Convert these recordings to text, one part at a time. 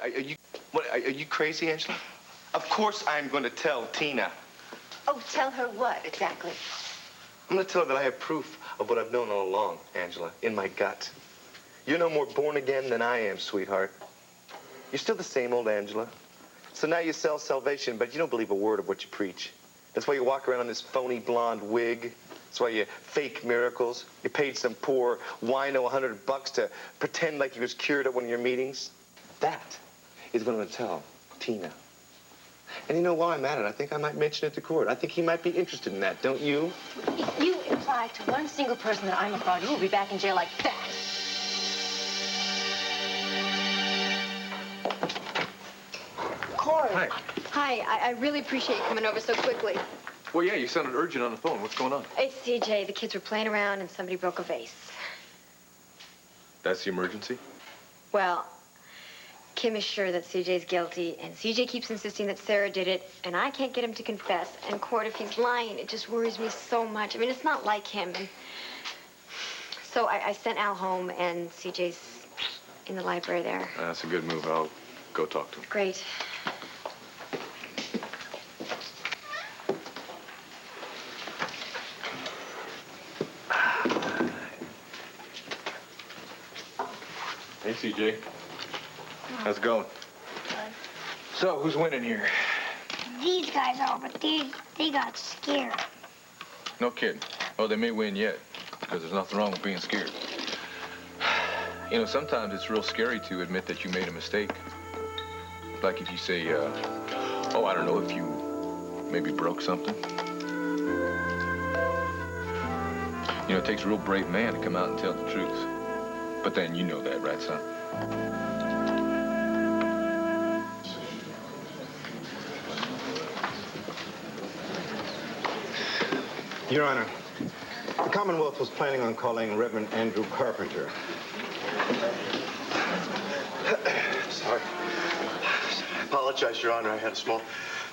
Are you crazy, Angela? Of course I'm going to tell Tina. Oh, tell her what, exactly? I'm going to tell her that I have proof of what I've known all along, Angela, in my gut. You're no more born again than I am, sweetheart. You're still the same old Angela. So now you sell salvation, but you don't believe a word of what you preach. That's why you walk around in this phony blonde wig. That's why you fake miracles. You paid some poor wino $100 to pretend like he was cured at one of your meetings. That is what I'm going to tell Tina. And you know, while I'm at it, I think I might mention it to Court. I think he might be interested in that, don't you? If you imply to one single person that I'm a fraud, you will be back in jail like that. Court. Hi. Hi, I really appreciate you coming over so quickly. Well, yeah, you sounded urgent on the phone. What's going on? It's CJ. The kids were playing around and somebody broke a vase. That's the emergency? Well, Kim is sure that CJ's guilty, and CJ keeps insisting that Sarah did it, and I can't get him to confess. And Court, if he's lying, it just worries me so much. I mean, it's not like him. And so I sent Al home, and CJ's in the library there. That's a good move. I'll go talk to him. Great. Hey, CJ. How's it going? Good. So, who's winning here? These guys are, but they got scared. No kidding. Oh, they may win yet, because there's nothing wrong with being scared. You know, sometimes it's real scary to admit that you made a mistake. Like if you say, oh, I don't know, if you maybe broke something. You know, it takes a real brave man to come out and tell the truth. But then you know that, right, son? Your Honor, the Commonwealth was planning on calling Reverend Andrew Carpenter. Sorry. I apologize, Your Honor. I had a small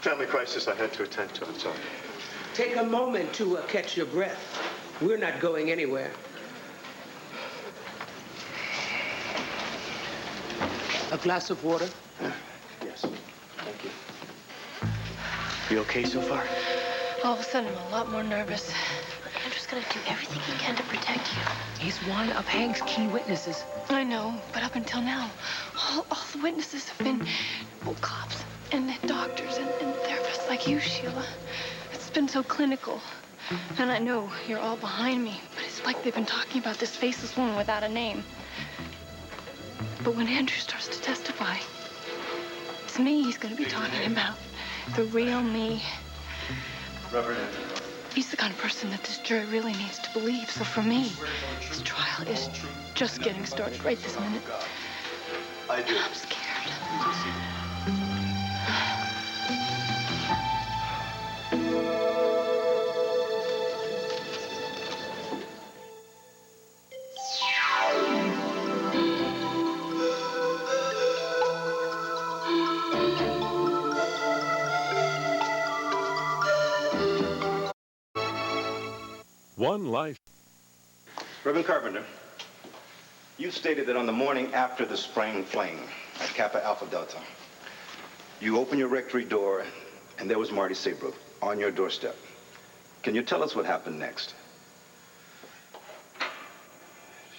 family crisis I had to attend to. I'm sorry. Take a moment to catch your breath. We're not going anywhere. A glass of water? Yes. Thank you. You okay so far? All of a sudden, I'm a lot more nervous. Andrew's gonna do everything he can to protect you. He's one of Hank's key witnesses. I know, but up until now, all the witnesses have been, well, cops and doctors and therapists like you, Sheila. It's been so clinical. And I know you're all behind me, but it's like they've been talking about this faceless woman without a name. But when Andrew starts to testify, it's me he's going to be talking about. The real me. Reverend Andrew. He's the kind of person that this jury really needs to believe. So for me, this trial is just getting started right this minute. I do. I'm scared. One life. Reverend Carpenter, you stated that on the morning after the spring fling at Kappa Alpha Delta, you opened your rectory door and there was Marty Saybrook on your doorstep. Can you tell us what happened next?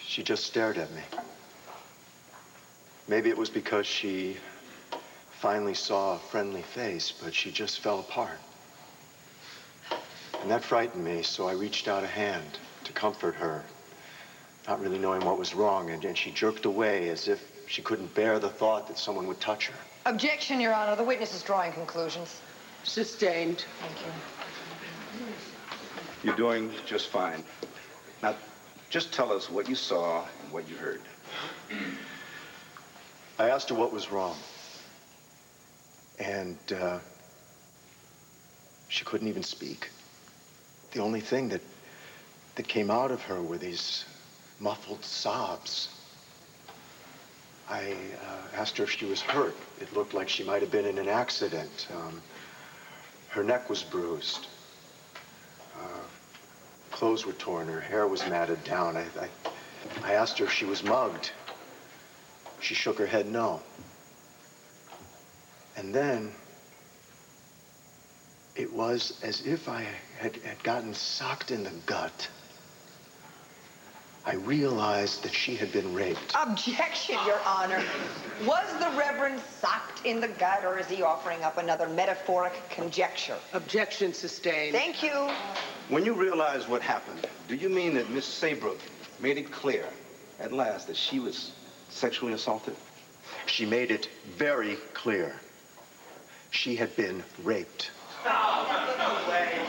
She just stared at me. Maybe it was because she finally saw a friendly face, but she just fell apart. And that frightened me, so I reached out a hand to comfort her, not really knowing what was wrong, and she jerked away as if she couldn't bear the thought that someone would touch her. Objection, Your Honor. The witness is drawing conclusions. Sustained. Thank you. You're doing just fine. Now, just tell us what you saw and what you heard. I asked her what was wrong. And she couldn't even speak. The only thing that came out of her were these muffled sobs. I asked her if she was hurt. It looked like she might have been in an accident. Her neck was bruised. Clothes were torn. Her hair was matted down. I asked her if she was mugged. She shook her head no. And then it was as if I had gotten socked in the gut. I realized that she had been raped. Objection, Your Honor. Was the Reverend socked in the gut, or is he offering up another metaphoric conjecture? Objection sustained. Thank you. When you realize what happened, do you mean that Miss Saybrook made it clear at last that she was sexually assaulted? She made it very clear. She had been raped. No way.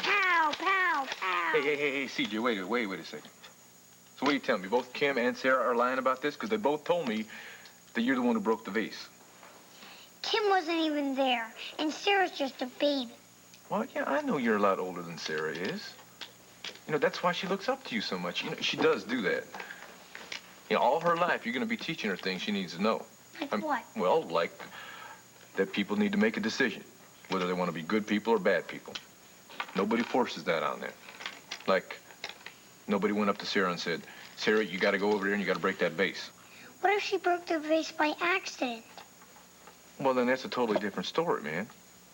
Pow, pow, pow. Hey, CJ, wait a second. So what are you telling me? Both Kim and Sarah are lying about this? Because they both told me that you're the one who broke the vase. Kim wasn't even there, and Sarah's just a baby. Well, yeah, I know you're a lot older than Sarah is. You know, that's why she looks up to you so much. You know, she does do that. You know, all her life, you're going to be teaching her things she needs to know. Like what? Well, like that people need to make a decision, whether they want to be good people or bad people. Nobody forces that on them. Like, nobody went up to Sarah and said, Sarah, you got to go over here and you got to break that vase. What if she broke the vase by accident? Well, then that's a totally different story, man.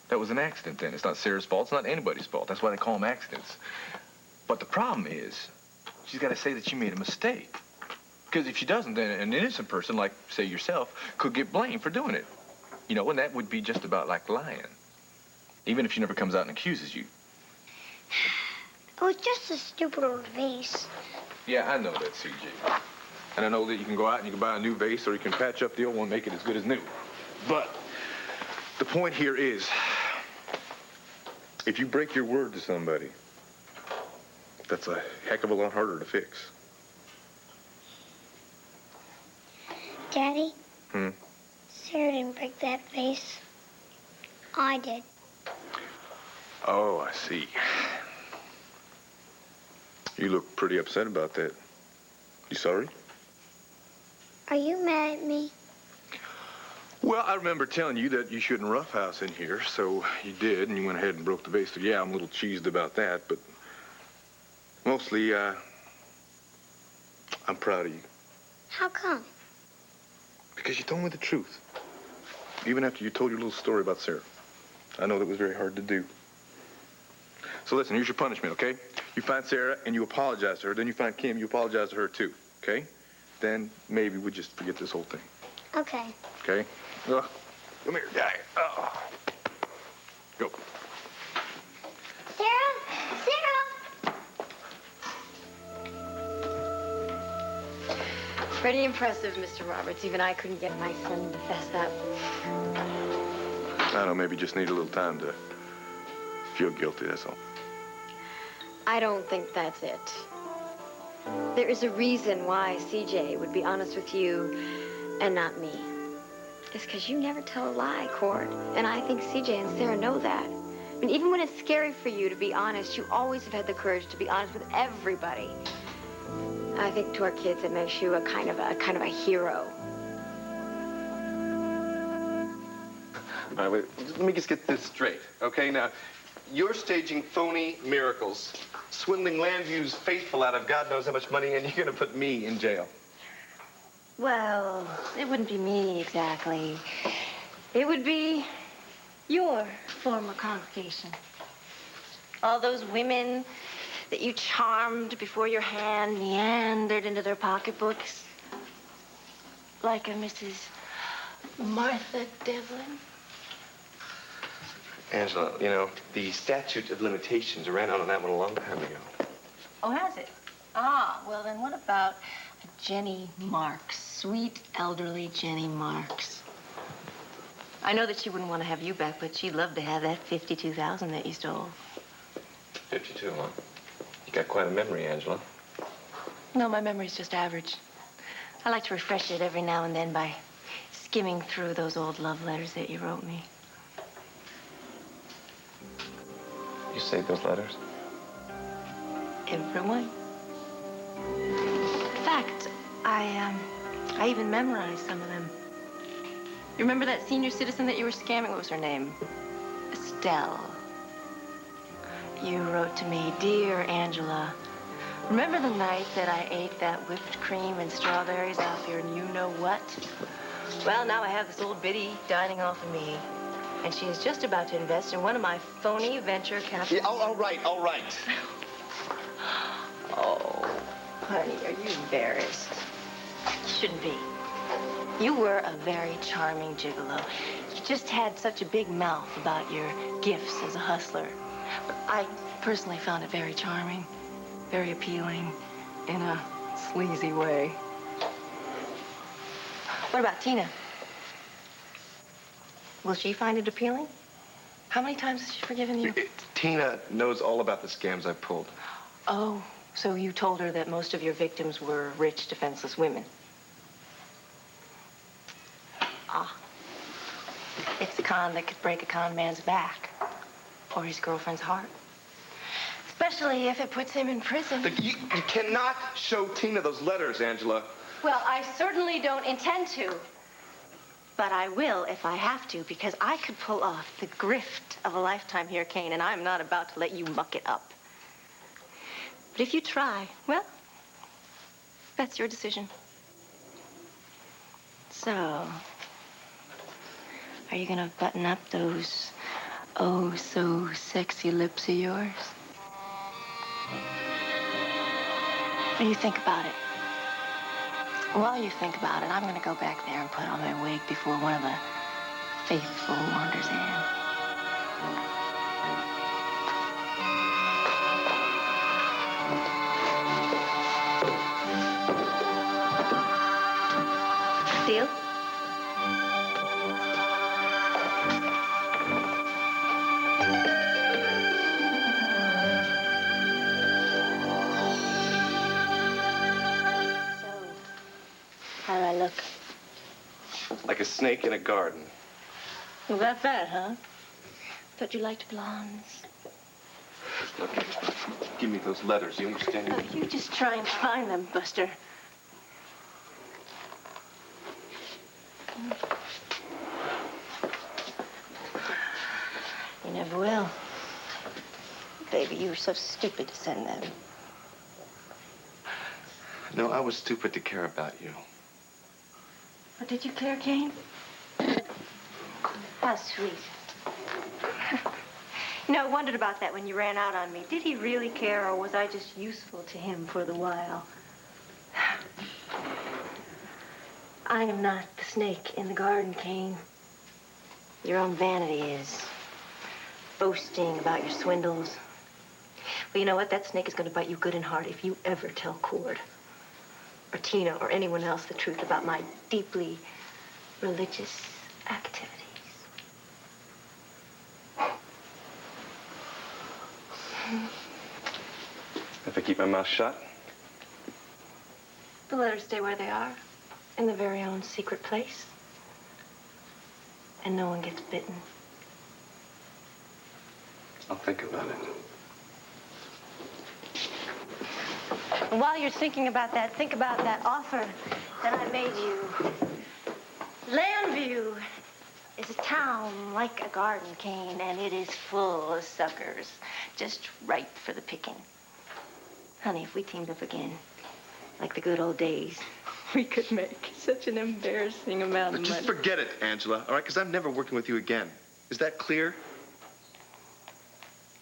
That was an accident then. It's not Sarah's fault. It's not anybody's fault. That's why they call them accidents. But the problem is, she's got to say that she made a mistake. Because if she doesn't, then an innocent person, like, say, yourself, could get blamed for doing it. You know, and that would be just about like lying. Even if she never comes out and accuses you. It was just a stupid old vase. Yeah, I know that, CJ. And I know that you can go out and you can buy a new vase, or you can patch up the old one and make it as good as new. But the point here is, if you break your word to somebody, that's a heck of a lot harder to fix. Daddy? Sarah didn't break that vase. I did. Oh, I see. You look pretty upset about that. You sorry? Are you mad at me? Well, I remember telling you that you shouldn't roughhouse in here, so you did, and you went ahead and broke the vase. So yeah, I'm a little cheesed about that, but mostly, I'm proud of you. How come? Because you told me the truth. Even after you told your little story about Sarah. I know that was very hard to do. So listen, here's your punishment, okay? You find Sarah and you apologize to her. Then you find Kim, you apologize to her too, okay? Then maybe we just forget this whole thing. Okay. Okay? Come here, guy. Go. Sarah? Sarah? Pretty impressive, Mr. Roberts. Even I couldn't get my son to fess up. I don't know, maybe just need a little time to feel guilty, that's all. I don't think that's it. There is a reason why CJ would be honest with you and not me. It's because you never tell a lie, Cord. And I think CJ and Sarah know that. I mean, even when it's scary for you to be honest, you always have had the courage to be honest with everybody. I think to our kids, it makes you a kind of a hero. All right, wait, let me just get this straight, okay? Now, you're staging phony miracles, swindling Landview's faithful out of God knows how much money, and you're gonna put me in jail. Well, it wouldn't be me exactly. It would be your former congregation. All those women that you charmed before your hand meandered into their pocketbooks. Like a Mrs. Martha Devlin. Angela, you know, the statute of limitations ran out on that one a long time ago. Oh, has it? Ah, well then what about Jenny Marks? Sweet, elderly Jenny Marks. I know that she wouldn't want to have you back, but she'd love to have that $52,000 that you stole. 52, huh? You got quite a memory, Angela. No, my memory's just average. I like to refresh it every now and then by skimming through those old love letters that you wrote me. You saved those letters? Everyone. In fact, I even memorized some of them. You remember that senior citizen that you were scamming? What was her name? Estelle. You wrote to me, "Dear Angela, Remember the night that I ate that whipped cream and strawberries off your you-know-what? Well, now I have this old biddy dining off of me, and she is just about to invest in one of my phony venture capital. Yeah, all right. Oh, honey, are you embarrassed? You shouldn't be. You were a very charming gigolo. You just had such a big mouth about your gifts as a hustler. But I personally found it very charming, very appealing, in a sleazy way. What about Tina? Will she find it appealing? How many times has she forgiven you? Tina knows all about the scams I pulled. Oh, so you told her that most of your victims were rich, defenseless women. Ah. It's a con that could break a con man's back or his girlfriend's heart. Especially if it puts him in prison. You cannot show Tina those letters, Angela. Well, I certainly don't intend to. But I will if I have to, because I could pull off the grift of a lifetime here, Kane, and I'm not about to let you muck it up. But if you try, well, that's your decision. So, are you gonna button up those oh so sexy lips of yours? What do you think about it? While you think about it, I'm gonna go back there and put on my wig before one of the faithful wanders in. Deal? How do I look? Like a snake in a garden. You got that, huh? Thought you liked blondes. Look, give me those letters, you understand? Oh, you just try and find them, Buster. You never will. Baby, you were so stupid to send them. No, I was stupid to care about you. But did you care, Kane? How sweet. You know, I wondered about that when you ran out on me. Did he really care, or was I just useful to him for the while? I am not the snake in the garden, Kane. Your own vanity is. Boasting about your swindles. Well, you know what? That snake is going to bite you good and hard if you ever tell Cord, or Tina, or anyone else the truth about my deeply religious activities. If I keep my mouth shut? The letters stay where they are, in their very own secret place. And no one gets bitten. I'll think about it. And while you're thinking about that, think about that offer that I made you. Landview is a town like a garden, Kane, and it is full of suckers, just ripe for the picking. Honey, if we teamed up again, like the good old days, we could make such an embarrassing amount of money. Just forget it, Angela, all right? Because I'm never working with you again. Is that clear?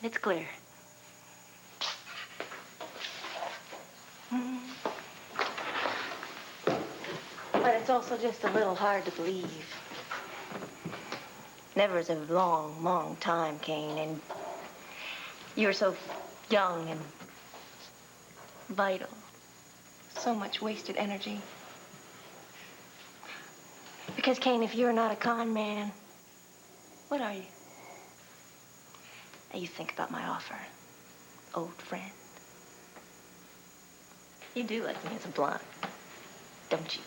It's clear. But it's also just a little hard to believe. Never is a long, long time, Kane, and you're so young and vital. So much wasted energy. Because, Kane, if you're not a con man, what are you? Now you think about my offer, old friend. You do like me as a blonde, don't you?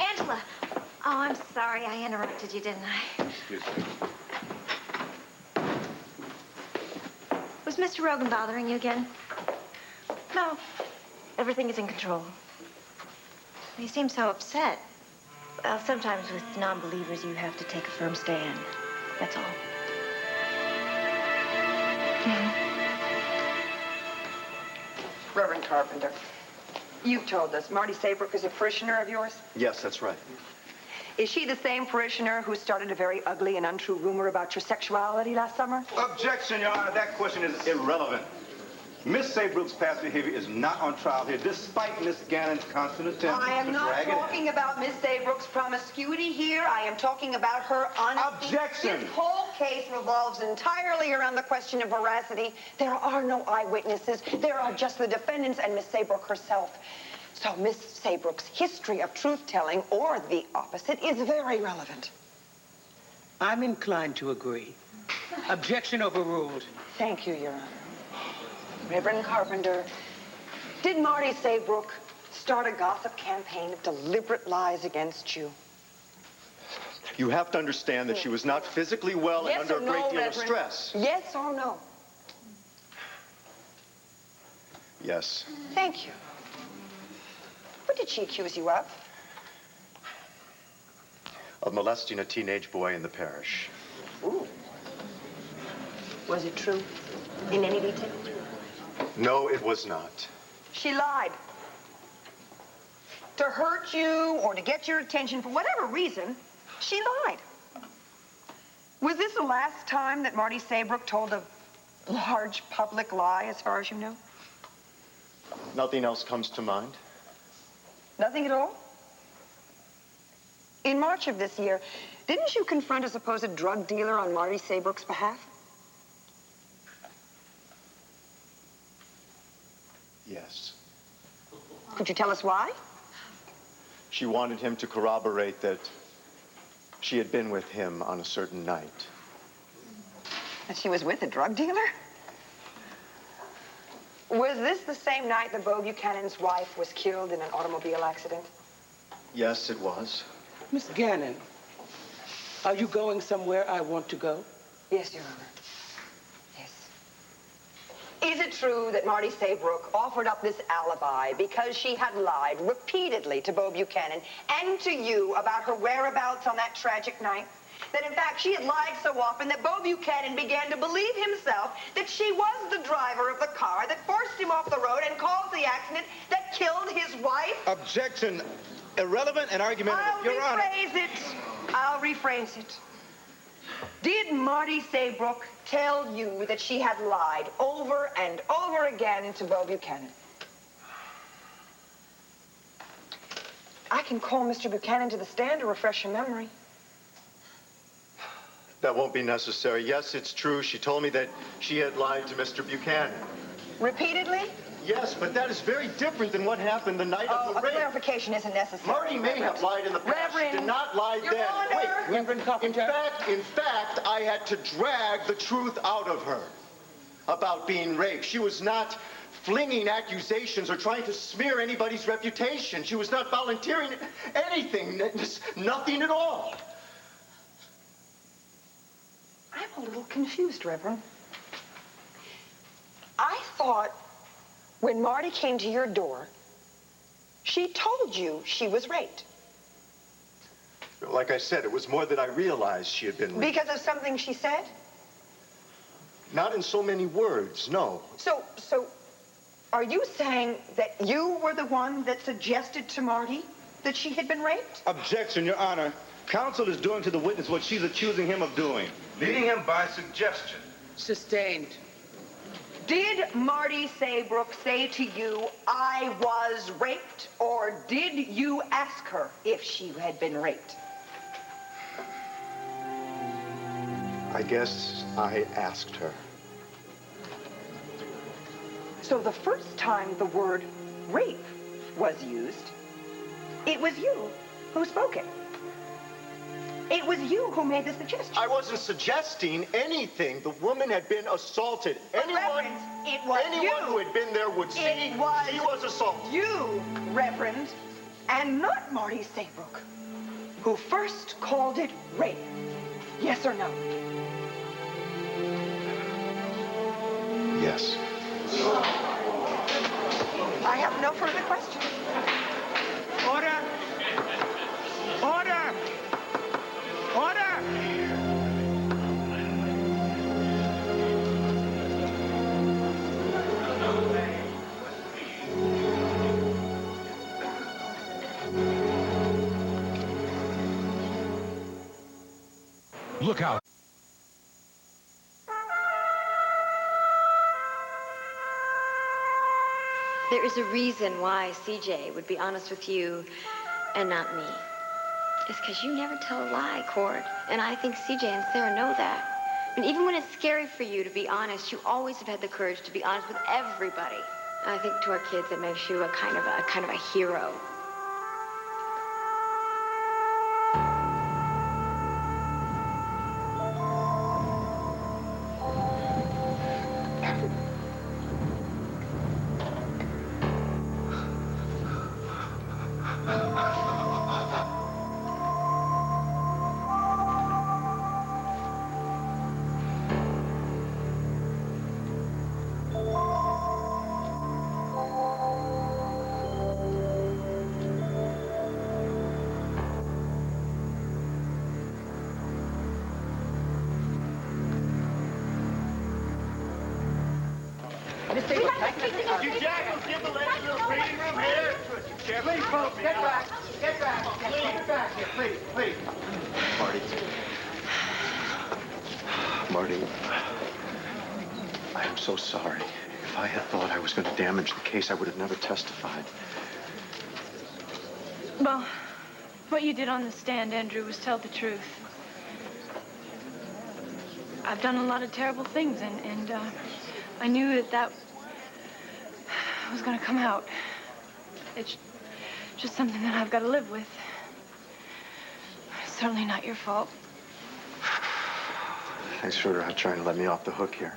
Angela! Oh, I'm sorry I interrupted you, didn't I? Excuse me. Was Mr. Rogan bothering you again? No, everything is in control. You seem so upset. Well, sometimes with non-believers, you have to take a firm stand. That's all. Reverend Carpenter, you've told us Marty Saybrook is a parishioner of yours? Yes, that's right. Is she the same parishioner who started a very ugly and untrue rumor about your sexuality last summer? Objection, Your Honor. That question is irrelevant. Miss Saybrook's past behavior is not on trial here, despite Miss Gannon's constant attempt I am to not drag it in. talking about Miss Saybrook's promiscuity here. I am talking about her honesty. Objection! This whole case revolves entirely around the question of veracity. There are no eyewitnesses. There are just the defendants and Miss Saybrook herself. So Miss Saybrook's history of truth-telling, or the opposite, is very relevant. I'm inclined to agree. Objection overruled. Thank you, Your Honor. Reverend Carpenter, did Marty Saybrook start a gossip campaign of deliberate lies against you? You have to understand that she was not physically well and under a great deal of stress. Yes or no? Yes. Thank you. What did she accuse you of? Of molesting a teenage boy in the parish. Ooh. Was it true? In any detail? No, it was not. She lied. To hurt you or to get your attention, for whatever reason, she lied. Was this the last time that Marty Saybrook told a large public lie, as far as you know? Nothing else comes to mind? Nothing at all? In March of this year, didn't you confront a supposed drug dealer on Marty Saybrook's behalf? Yes. Could you tell us why? She wanted him to corroborate that she had been with him on a certain night. That she was with a drug dealer? Was this the same night that Bo Buchanan's wife was killed in an automobile accident? Yes, it was. Miss Gannon, are you going somewhere I want to go? Yes, Your Honor. Yes. Is it true that Marty Saybrook offered up this alibi because she had lied repeatedly to Bo Buchanan and to you about her whereabouts on that tragic night? That, in fact, she had lied so often that Bo Buchanan began to believe himself that she was the driver of the car that forced him off the road and caused the accident that killed his wife? Objection. Irrelevant and argumentative. Your Honor. I'll rephrase it. Did Marty Saybrook tell you that she had lied over and over again to Bo Buchanan? I can call Mr. Buchanan to the stand to refresh your memory. That won't be necessary. Yes, it's true. She told me that she had lied to Mr. Buchanan. Repeatedly? Yes, but that is very different than what happened the night of the rape. Clarification isn't necessary. Marty may have lied in the past. She did not lie Your then. Honor. Wait. Reverend Carpenter. In fact, I had to drag the truth out of her about being raped. She was not flinging accusations or trying to smear anybody's reputation. She was not volunteering anything, nothing at all. I'm a little confused, Reverend. I thought when Marty came to your door, she told you she was raped. Like I said, it was more that I realized she had been raped. Because of something she said? Not in so many words, no. So, are you saying that you were the one that suggested to Marty that she had been raped? Objection, Your Honor. Counsel is doing to the witness what she's accusing him of doing, leading him by suggestion. Sustained. Did Marty Saybrook say to you, I was raped, or did you ask her if she had been raped? I guess I asked her. So the first time the word rape was used, it was you who spoke it. It was you who made the suggestion. I wasn't suggesting anything. The woman had been assaulted. Anyone who had been there would see she was assaulted. You, Reverend, and not Marty Saybrook, who first called it rape. Yes or no? Yes. I have no further questions. Order! Order! Order! Look out. There is a reason why CJ would be honest with you and not me. It's because you never tell a lie, Cord. And I think CJ and Sarah know that. And even when it's scary for you to be honest, you always have had the courage to be honest with everybody. I think to our kids, it makes you a kind of a hero. Give the lady a little breathing room here. Please, folks, get back. Get back. Get back here, please, please. Marty. Marty, I am so sorry. If I had thought I was going to damage the case, I would have never testified. Well, what you did on the stand, Andrew, was tell the truth. I've done a lot of terrible things, and I knew that was going to come out. It's just something that I've got to live with. It's certainly not your fault. Thanks for trying to let me off the hook here.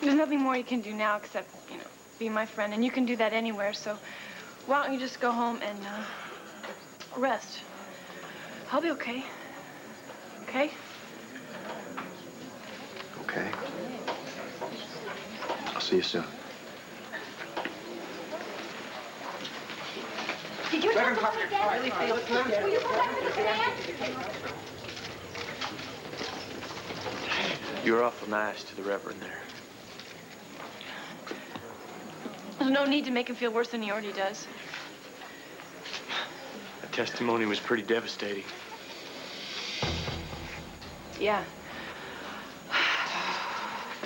There's nothing more you can do now except, be my friend, and you can do that anywhere, so why don't you just go home and rest? I'll be okay. Okay? Okay. I'll see you soon. Did you talk to me again? Really feel will you go back to the stand? You were awful nice to the Reverend there. There's no need to make him feel worse than he already does. The testimony was pretty devastating. Yeah.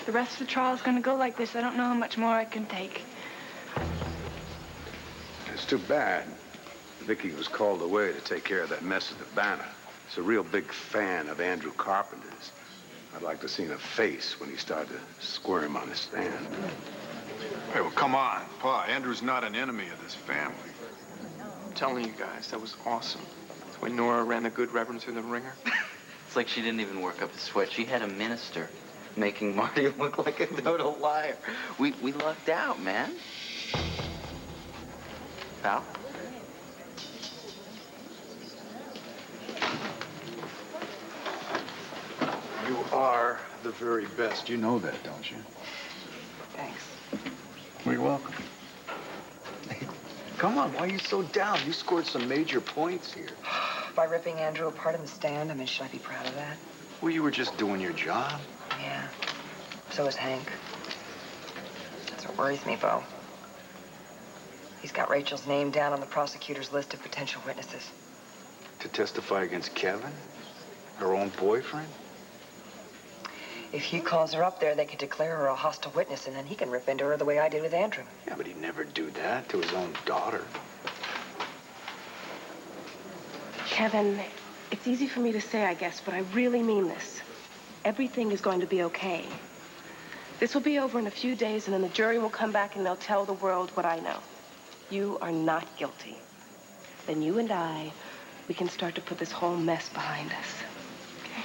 The rest of the trial is going to go like this. I don't know how much more I can take. It's too bad. Vicky was called away to take care of that mess at the Banner. He's a real big fan of Andrew Carpenter's. I'd like to see a face when he started to squirm on his stand. Hey, well, come on. Pa, Andrew's not an enemy of this family. I'm telling you guys, that was awesome. It's when Nora ran the good Reverend through the ringer. It's like she didn't even work up a sweat. She had a minister making Marty look like a total liar. We lucked out, man. Pal? You are the very best. You know that, don't you? Thanks. Well, you're welcome. Come on, why are you so down? You scored some major points here. By ripping Andrew apart in the stand, I mean, should I be proud of that? Well, you were just doing your job. Yeah. So is Hank. That's what worries me, Bo. He's got Rachel's name down on the prosecutor's list of potential witnesses. To testify against Kevin? Her own boyfriend? If he calls her up there, they could declare her a hostile witness, and then he can rip into her the way I did with Andrew. Yeah, but he'd never do that to his own daughter. Kevin, it's easy for me to say, I guess, but I really mean this. Everything is going to be okay. This will be over in a few days, and then the jury will come back and they'll tell the world what I know. You are not guilty. Then you and I, we can start to put this whole mess behind us. Okay?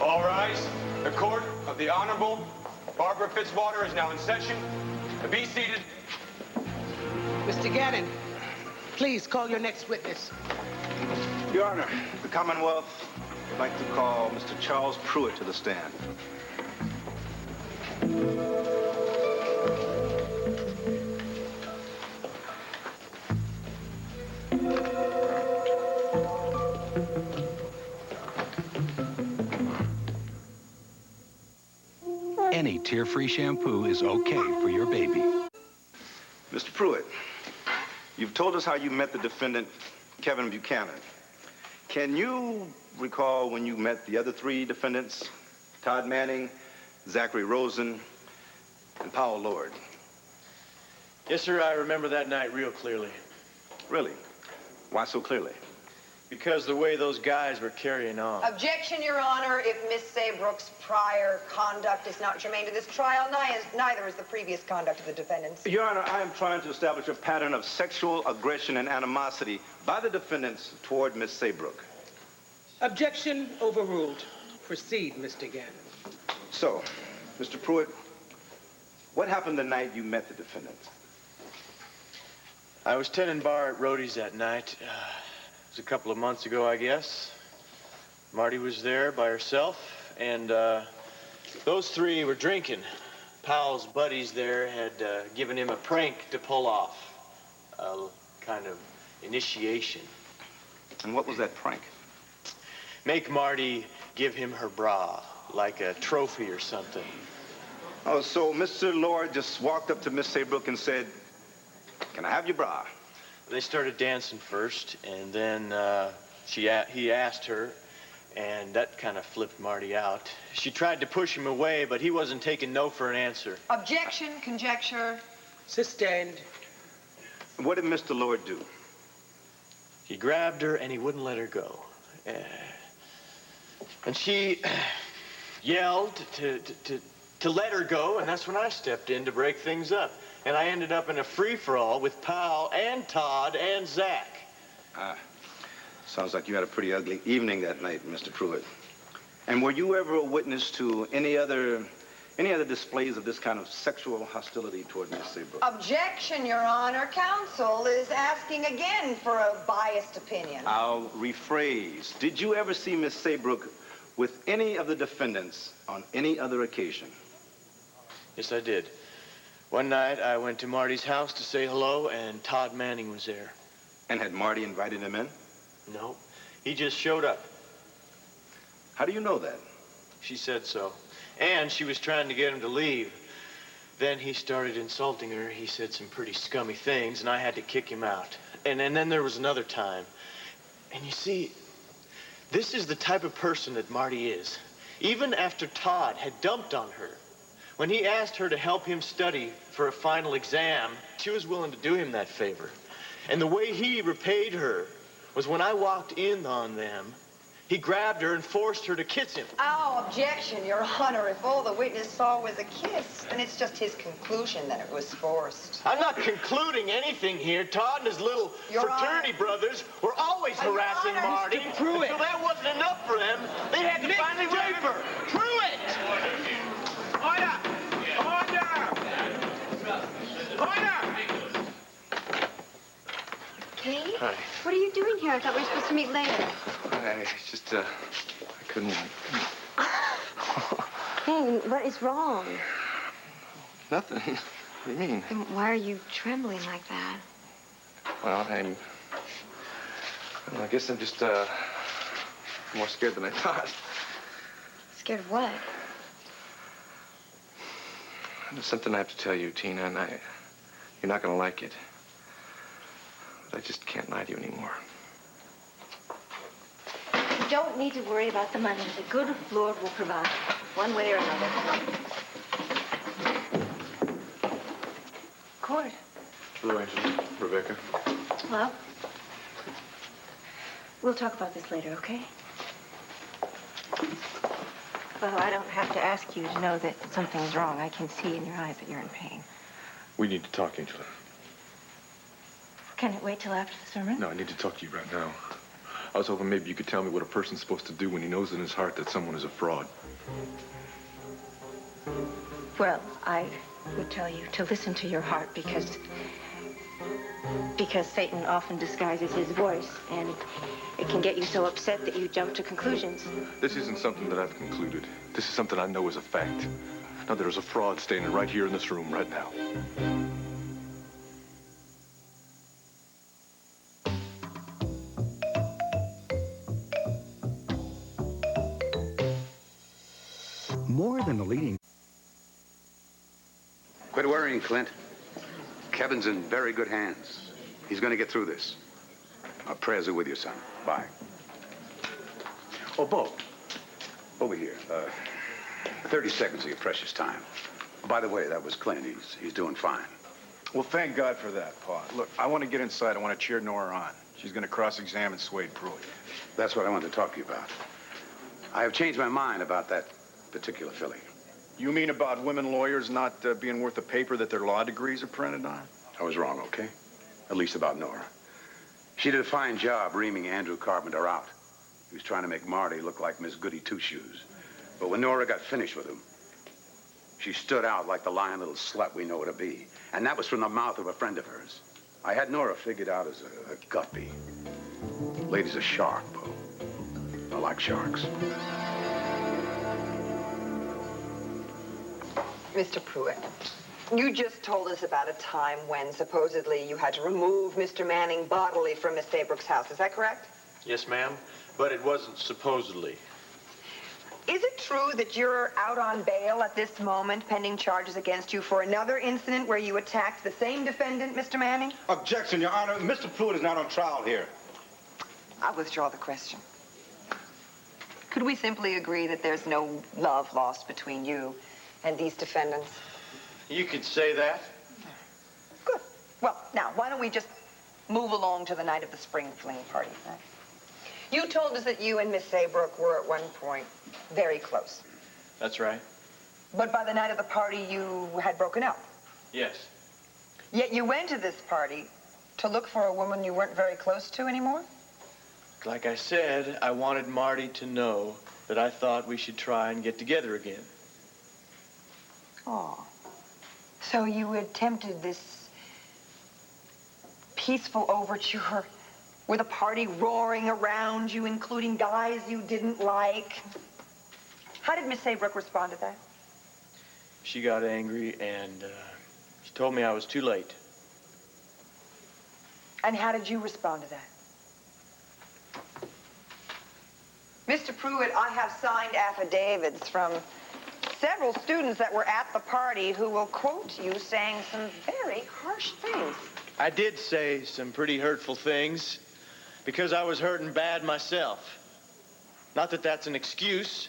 All rise. The court of the Honorable Barbara Fitzwater is now in session. Be seated. Mr. Gannon, please call your next witness. Your Honor, the Commonwealth would like to call Mr. Charles Pruitt to the stand. tear-free shampoo is okay for your baby. Mr. Pruitt, you've told us how you met the defendant, Kevin Buchanan. Can you recall when you met the other three defendants, Todd Manning, Zachary Rosen, and Powell Lord? Yes, sir, I remember that night real clearly. Really? Why so clearly? Because the way those guys were carrying on. Objection, Your Honor. If Miss Saybrook's prior conduct is not germane to this trial, neither is the previous conduct of the defendants. Your Honor, I am trying to establish a pattern of sexual aggression and animosity by the defendants toward Miss Saybrook. Objection overruled. Proceed, Mr. Gannon. So, Mr. Pruitt, what happened the night you met the defendants? I was tending bar at Rhodey's that night. It was a couple of months ago, I guess. Marty was there by herself, and those three were drinking. Powell's buddies there had given him a prank to pull off. A kind of initiation. And what was that prank? Make Marty give him her bra, like a trophy or something. Oh, so Mr. Lord just walked up to Miss Saybrook and said, "Can I have your bra?" They started dancing first, and then he asked her, and that kind of flipped Marty out. She tried to push him away, but he wasn't taking no for an answer. Objection, conjecture. Sustained. What did Mr. Lord do? He grabbed her, and he wouldn't let her go. And she yelled to let her go, and that's when I stepped in to break things up. And I ended up in a free-for-all with Powell and Todd and Zach. Sounds like you had a pretty ugly evening that night, Mr. Pruitt. And were you ever a witness to any other displays of this kind of sexual hostility toward Miss Saybrook? Objection, Your Honor. Counsel is asking again for a biased opinion. I'll rephrase. Did you ever see Miss Saybrook with any of the defendants on any other occasion? Yes, I did. One night, I went to Marty's house to say hello, and Todd Manning was there. And had Marty invited him in? No, he just showed up. How do you know that? She said so. And she was trying to get him to leave. Then he started insulting her. He said some pretty scummy things, and I had to kick him out. And then there was another time. And you see, this is the type of person that Marty is. Even after Todd had dumped on her, when he asked her to help him study for a final exam, she was willing to do him that favor. And the way he repaid her was when I walked in on them, he grabbed her and forced her to kiss him. Oh, objection, Your Honor. If all the witness saw was a kiss, then it's just his conclusion that it was forced. I'm not concluding anything here. Todd and his little fraternity brothers were always harassing Marty. Mr. Pruitt. So that wasn't enough for them. They had to finally rape her. Pruitt! Order! Order! Kate? Hi. What are you doing here? I thought we were supposed to meet later. I just, I couldn't. Kane, what is wrong? Nothing. What do you mean? Then why are you trembling like that? Well, I guess I'm just, more scared than I thought. Scared of what? There's something I have to tell you, Tina, and you're not gonna like it. But I just can't lie to you anymore. You don't need to worry about the money. The good Lord will provide, one way or another. Court. Hello, Angela. Rebecca. Well, we'll talk about this later, okay? Well, I don't have to ask you to know that something's wrong. I can see in your eyes that you're in pain. We need to talk, Angela. Can it wait till after the sermon? No, I need to talk to you right now. I was hoping maybe you could tell me what a person's supposed to do when he knows in his heart that someone is a fraud. Well, I would tell you to listen to your heart because Satan often disguises his voice, and it can get you so upset that you jump to conclusions. This isn't something that I've concluded. This is something I know is a fact. Now, there's a fraud standing right here in this room right now. More than a leading Quit worrying, Clint. Kevin's in very good hands. He's going to get through this. Our prayers are with you, son. Bye. Oh, Bo. Over here. 30 seconds of your precious time. By the way, that was Clint. He's doing fine. Well, thank God for that, Pa. Look, I want to get inside. I want to cheer Nora on. She's going to cross-examine Swade Pruitt. That's what I wanted to talk to you about. I have changed my mind about that particular filly. You mean about women lawyers not being worth the paper that their law degrees are printed on? I was wrong, okay? At least about Nora. She did a fine job reaming Andrew Carpenter out. He was trying to make Marty look like Miss Goody Two-Shoes. But when Nora got finished with him, she stood out like the lying little slut we know her to be. And that was from the mouth of a friend of hers. I had Nora figured out as a guppy. Lady's a shark, Bo. I like sharks. Mr. Pruitt, you just told us about a time when supposedly you had to remove Mr. Manning bodily from Miss Saybrook's house. Is that correct? Yes, ma'am, but it wasn't supposedly. Is it true that you're out on bail at this moment, pending charges against you for another incident where you attacked the same defendant, Mr. Manning? Objection, Your Honor. Mr. Pruitt is not on trial here. I withdraw the question. Could we simply agree that there's no love lost between you and these defendants? You could say that. Good. Well, now, why don't we just move along to the night of the spring fling party, huh? You told us that you and Miss Saybrook were at one point very close. That's right. But by the night of the party, you had broken up. Yes. Yet you went to this party to look for a woman you weren't very close to anymore? Like I said, I wanted Marty to know that I thought we should try and get together again. Oh. So you attempted this peaceful overture with a party roaring around you, including guys you didn't like. How did Miss Saybrook respond to that? She got angry and she told me I was too late. And how did you respond to that? Mr. Pruitt, I have signed affidavits from several students that were at the party who will quote you saying some very harsh things. I did say some pretty hurtful things because I was hurting bad myself. Not that that's an excuse.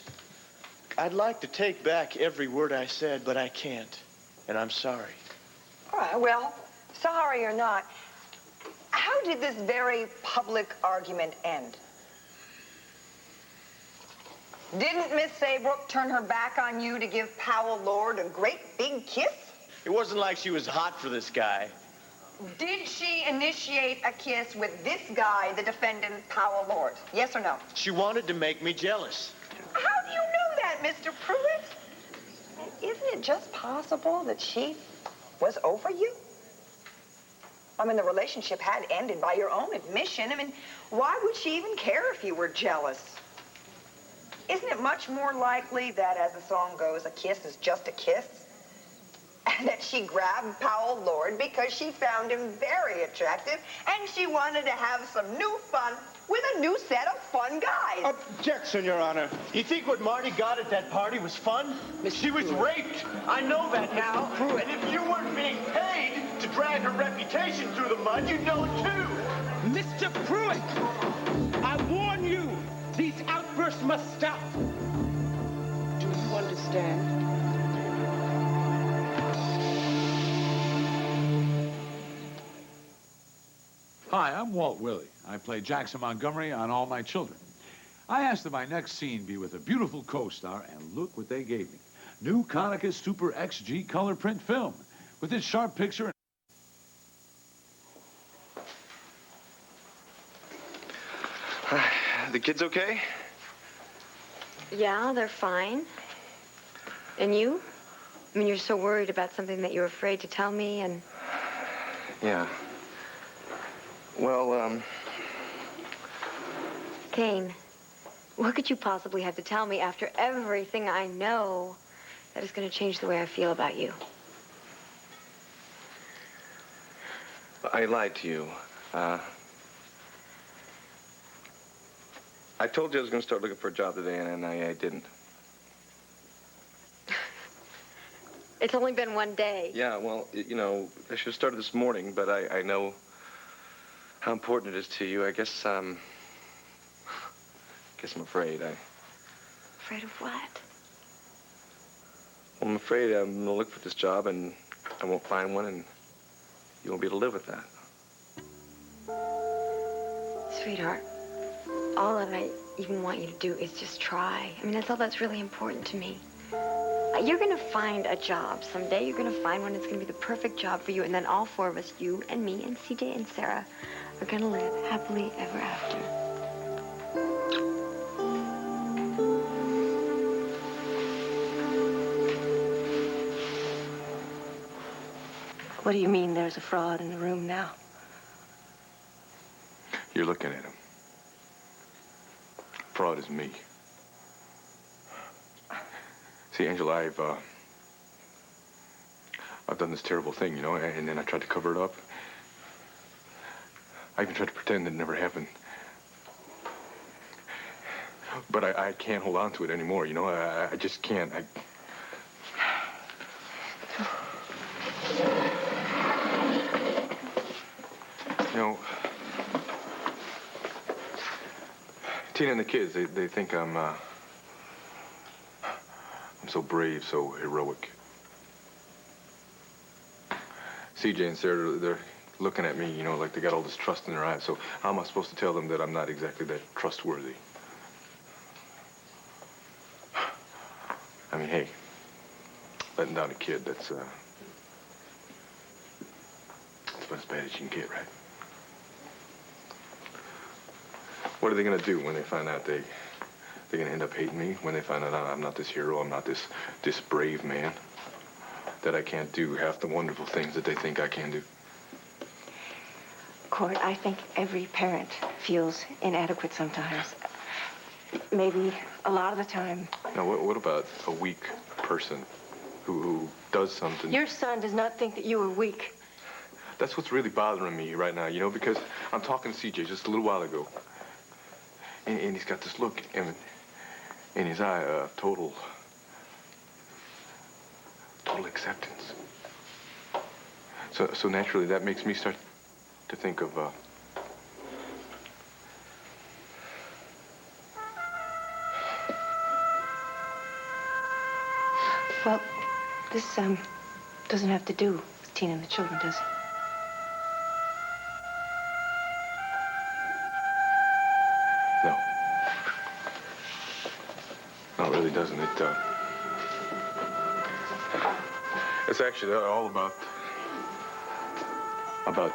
I'd like to take back every word I said, but I can't. And I'm sorry. All right, well, sorry or not, how did this very public argument end? Didn't Miss Saybrook turn her back on you to give Powell Lord a great big kiss? It wasn't like she was hot for this guy. Did she initiate a kiss with this guy, the defendant, Powell Lord? Yes or no? She wanted to make me jealous. How do you know that, Mr. Pruitt? Isn't it just possible that she was over you? I mean, the relationship had ended by your own admission. I mean, why would she even care if you were jealous? Isn't it much more likely that, as the song goes, a kiss is just a kiss? And that she grabbed Powell Lord because she found him very attractive and she wanted to have some new fun with a new set of fun guys. Objection, Your Honor. You think what Marty got at that party was fun? She was raped. I know that now. And if you weren't being paid to drag her reputation through the mud, you'd know it too. Mr. Pruitt, I warn you, these outbursts must stop. Do you understand? Hi, I'm Walt Willey. I play Jackson Montgomery on All My Children. I asked that my next scene be with a beautiful co-star, and look what they gave me. New Konica Super XG color print film with its sharp picture. The kids okay? Yeah, they're fine. And you? I mean, you're so worried about something that you're afraid to tell me, and... Yeah. Well, Kane, what could you possibly have to tell me after everything I know that is going to change the way I feel about you? I lied to you. I told you I was going to start looking for a job today, and I didn't. It's only been one day. Yeah, well, you know, I should have started this morning, but I know how important it is to you. I guess I'm afraid. Afraid of what? Well, I'm afraid I'm gonna look for this job and I won't find one, and you won't be able to live with that. Sweetheart, all that I even want you to do is just try. I mean, that's all that's really important to me. You're gonna find a job someday. You're gonna find one that's gonna be the perfect job for you, and then all four of us, you and me and CJ and Sarah, are gonna live happily ever after. What do you mean there's a fraud in the room now? You're looking at him. Fraud is me. See, Angela, I've done this terrible thing, you know, and then I tried to cover it up. I even tried to pretend that it never happened. But I can't hold on to it anymore, you know? I just can't. You know, Tina and the kids, they think I'm so brave, so heroic. CJ and Sarah, they're looking at me, you know, like they got all this trust in their eyes. So how am I supposed to tell them that I'm not exactly that trustworthy? I mean, hey, letting down a kid, that's about as bad as you can get, right? What are they gonna do when they find out they're gonna end up hating me? When they find out I'm not this hero, I'm not this brave man, that I can't do half the wonderful things that they think I can do? Court, I think every parent feels inadequate sometimes. Maybe a lot of the time. Now, what about a weak person who does something? Your son does not think that you are weak. That's what's really bothering me right now, you know, because I'm talking to CJ just a little while ago. And he's got this look in his eye of total acceptance. So naturally, that makes me start to think of, Well, this, doesn't have to do with Tina and the children, does it? No. No, it really doesn't. It's actually all about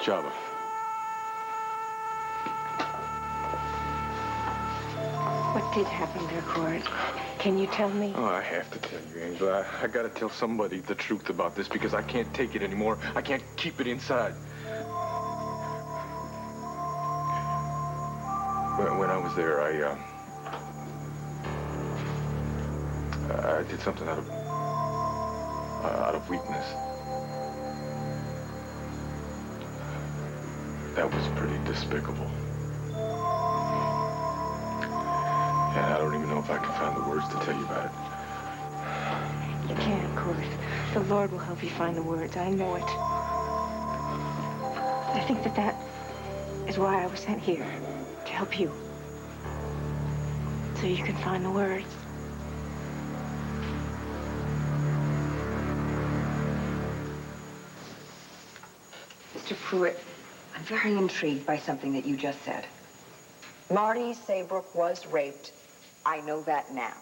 Java. What did happen there, Court? Can you tell me? Oh, I have to tell you, Angela. I gotta tell somebody the truth about this because I can't take it anymore. I can't keep it inside. When I was there, I did something out of weakness. That was pretty despicable. And I don't even know if I can find the words to tell you about it. You can, Court. The Lord will help you find the words. I know it. I think that is why I was sent here, to help you. So you can find the words. Mr. Pruitt, I'm very intrigued by something that you just said. Marty Saybrook was raped. I know that now.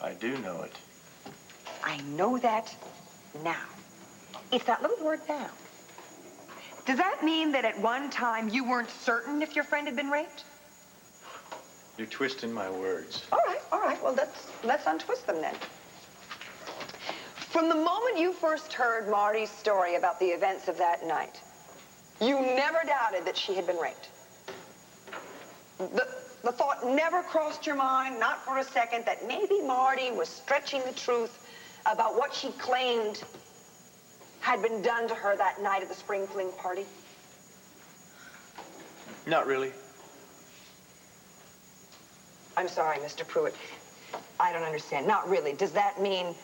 I do know it. I know that now. It's that little word now. Does that mean that at one time you weren't certain if your friend had been raped? You're twisting my words. All right. Well, let's untwist them then. From the moment you first heard Marty's story about the events of that night, you never doubted that she had been raped. The thought never crossed your mind, not for a second, that maybe Marty was stretching the truth about what she claimed had been done to her that night at the spring fling party? Not really. I'm sorry, Mr. Pruitt. I don't understand. Not really. Does that mean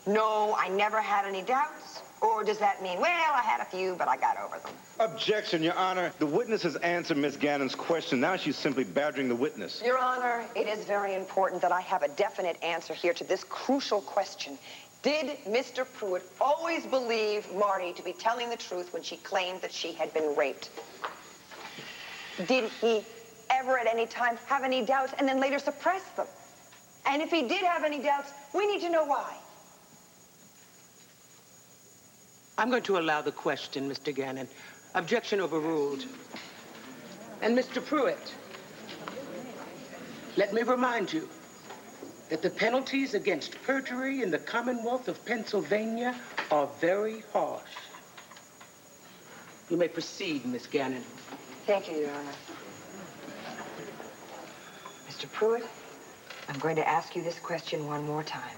No, I never had any doubts? Or does that mean, well, I had a few, but I got over them? Objection, Your Honor. The witness has answered Miss Gannon's question. Now she's simply badgering the witness. Your Honor, it is very important that I have a definite answer here to this crucial question. Did Mr. Pruitt always believe Marty to be telling the truth when she claimed that she had been raped? Did he ever at any time have any doubts and then later suppress them? And if he did have any doubts, we need to know why. I'm going to allow the question, Mr. Gannon. Objection overruled. And Mr. Pruitt, let me remind you that the penalties against perjury in the Commonwealth of Pennsylvania are very harsh. You may proceed, Miss Gannon. Thank you, Your Honor. Mr. Pruitt, I'm going to ask you this question one more time.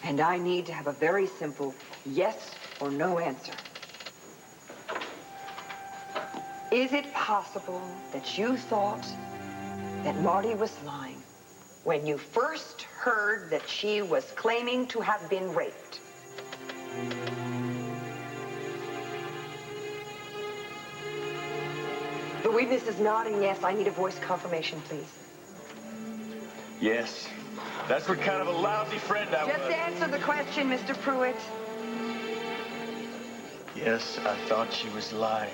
And I need to have a very simple yes or no answer. Is it possible that you thought that Marty was lying when you first heard that she was claiming to have been raped? The witness is nodding yes. I need a voice confirmation, please. Yes. That's what kind of a lousy friend I was. Just answer the question, Mr. Pruitt. Yes, I thought she was lying.